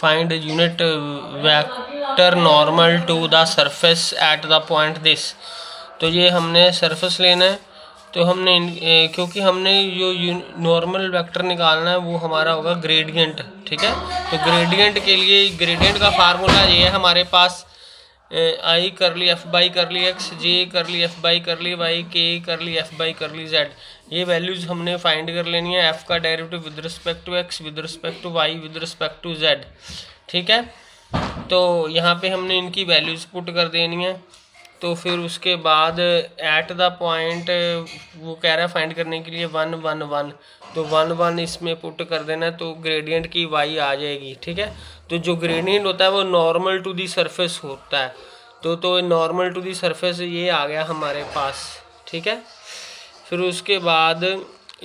Find unit vector normal to the surface at the point this. तो ये हमने surface लेना है, तो हमने क्योंकि हमने जो नॉर्मल वेक्टर निकालना है वो हमारा होगा ग्रेडियंट, ठीक है। तो ग्रेडियंट के लिए ग्रेडियंट का फार्मूला ये है हमारे पास, i curly f by curly x, j curly f by curly y, k curly f by curly z. ये वैल्यूज हमने फाइंड कर लेनी है, एफ का derivative with respect to x, with respect to y, with respect to z, ठीक है। तो यहाँ पे हमने इनकी वैल्यूज पुट कर देनी है। तो फिर उसके बाद एट द पॉइंट वो कह रहा है फाइंड करने के लिए 1 1 1, तो 1 1 इसमें पुट कर देना है, तो ग्रेडियंट की वाई आ जाएगी, ठीक है। तो जो ग्रेडियंट होता है वो नॉर्मल टू दी सरफेस होता है, तो नॉर्मल टू दी सरफेस ये आ गया हमारे पास, ठीक है। फिर उसके बाद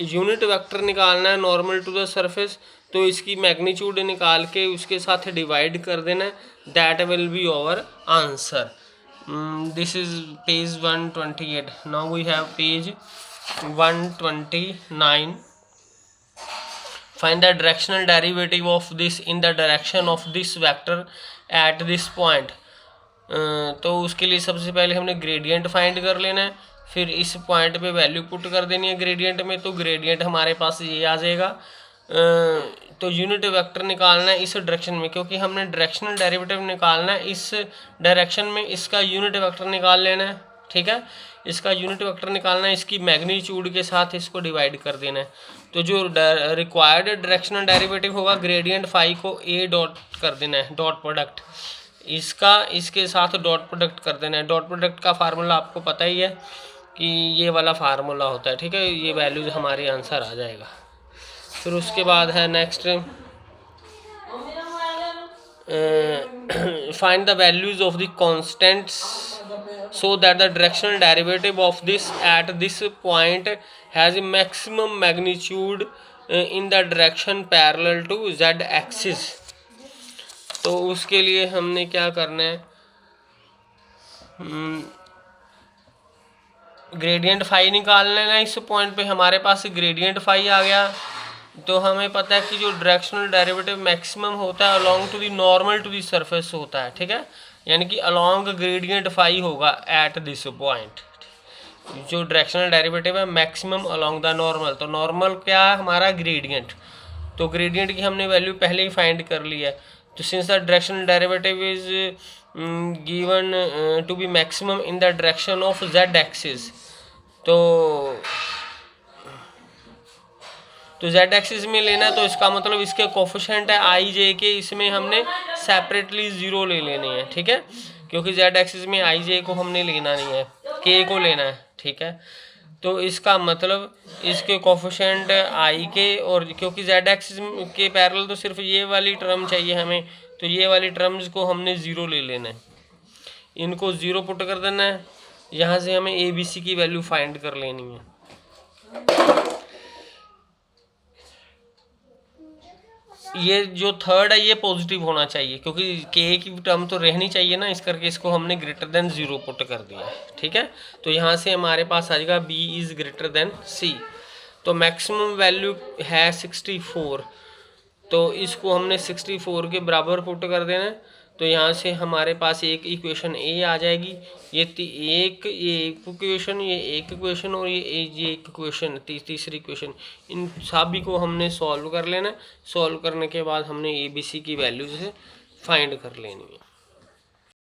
यूनिट वेक्टर निकालना है नॉर्मल टू द सरफेस, तो इसकी मैग्नीट्यूड निकाल के उसके साथ डिवाइड कर देना है, that will be our answer. This is page 128. Now we have page 129. Find the directional derivative of this in the direction of this vector at this point. तो उसके लिए सबसे पहले हमने ग्रेडियंट फाइंड कर लेना है, फिर इस पॉइंट पे वैल्यू पुट कर देनी है ग्रेडियंट में, तो ग्रेडियंट हमारे पास ये आ जाएगा। तो यूनिट वेक्टर निकालना है इस डायरेक्शन में, क्योंकि हमने डायरेक्शनल डेरिवेटिव निकालना है इस डायरेक्शन में, इसका यूनिट वेक्टर निकाल लेना है, ठीक है। इसका यूनिट वेक्टर निकालना है, इसकी मैग्नीट्यूड के साथ इसको डिवाइड कर देना है। तो जो रिक्वायर्ड डायरेक्शनल डेरिवेटिव होगा ग्रेडियंट फाई को ए डॉट कर देना है, डॉट प्रोडक्ट इसका इसके साथ डॉट प्रोडक्ट कर देना है। डॉट प्रोडक्ट का फार्मूला आपको पता ही है कि ये वाला फार्मूला होता है, ठीक है। ये वैल्यूज हमारे आंसर आ जाएगा। फिर उसके बाद है next, find the values of the constants so that the directional derivative of this at this point has maximum magnitude in the direction parallel to z axis. तो उसके लिए हमने क्या करना है, ग्रेडियंट फाई निकालना है ना। इस पॉइंट पे हमारे पास ग्रेडियंट फाई आ गया, तो हमें पता है कि जो डायरेक्शनल डेरिवेटिव मैक्सिमम होता है along to the normal to the surface होता है, ठीक है। यानी कि अलोंग ग्रेडियंट फाई होगा एट दिस पॉइंट। जो डायरेक्शनल डेरिवेटिव है मैक्सिमम अलोंग द नॉर्मल, तो नॉर्मल क्या है हमारा ग्रेडियंट, तो ग्रेडियंट की हमने वैल्यू पहले ही फाइंड कर ली है। तो since the directional derivative is given to be maximum in the direction of z axis, तो जेड एक्सिस में लेना है, तो इसका मतलब इसके कोफिशिएंट है आई जे के, इसमें हमने सेपरेटली 0 ले लेने हैं, ठीक है। क्योंकि जेड एक्सिस में आई जे को हमने लेना नहीं है, के को लेना है, ठीक है। तो इसका मतलब इसके कोफिशिएंट आई के, और क्योंकि जेड एक्सिस के पैरेलल तो सिर्फ ये वाली टर्म चाहिए हमें, तो ये वाली टर्म्स को हमने 0 ले लेना है, इनको 0 पुट कर देना है। यहाँ से हमें ए बी सी की वैल्यू फाइंड कर लेनी है। ये जो थर्ड है ये पॉजिटिव होना चाहिए, क्योंकि के की टर्म तो रहनी चाहिए ना, इस करके इसको हमने ग्रेटर देन 0 पुट कर दिया है, ठीक है। तो यहाँ से हमारे पास आ जाएगा बी इज़ ग्रेटर देन सी। तो मैक्सिमम वैल्यू है 64, तो इसको हमने 64 के बराबर पुट कर देना है। तो यहाँ से हमारे पास एक इक्वेशन ए आ जाएगी, ये एक इक्वेशन, ये एक इक्वेशन, और ये एक इक्वेशन, तीसरी इक्वेशन, इन सभी को हमने सॉल्व कर लेना है। सॉल्व करने के बाद हमने ए बी सी की वैल्यूज फाइंड कर लेनी है।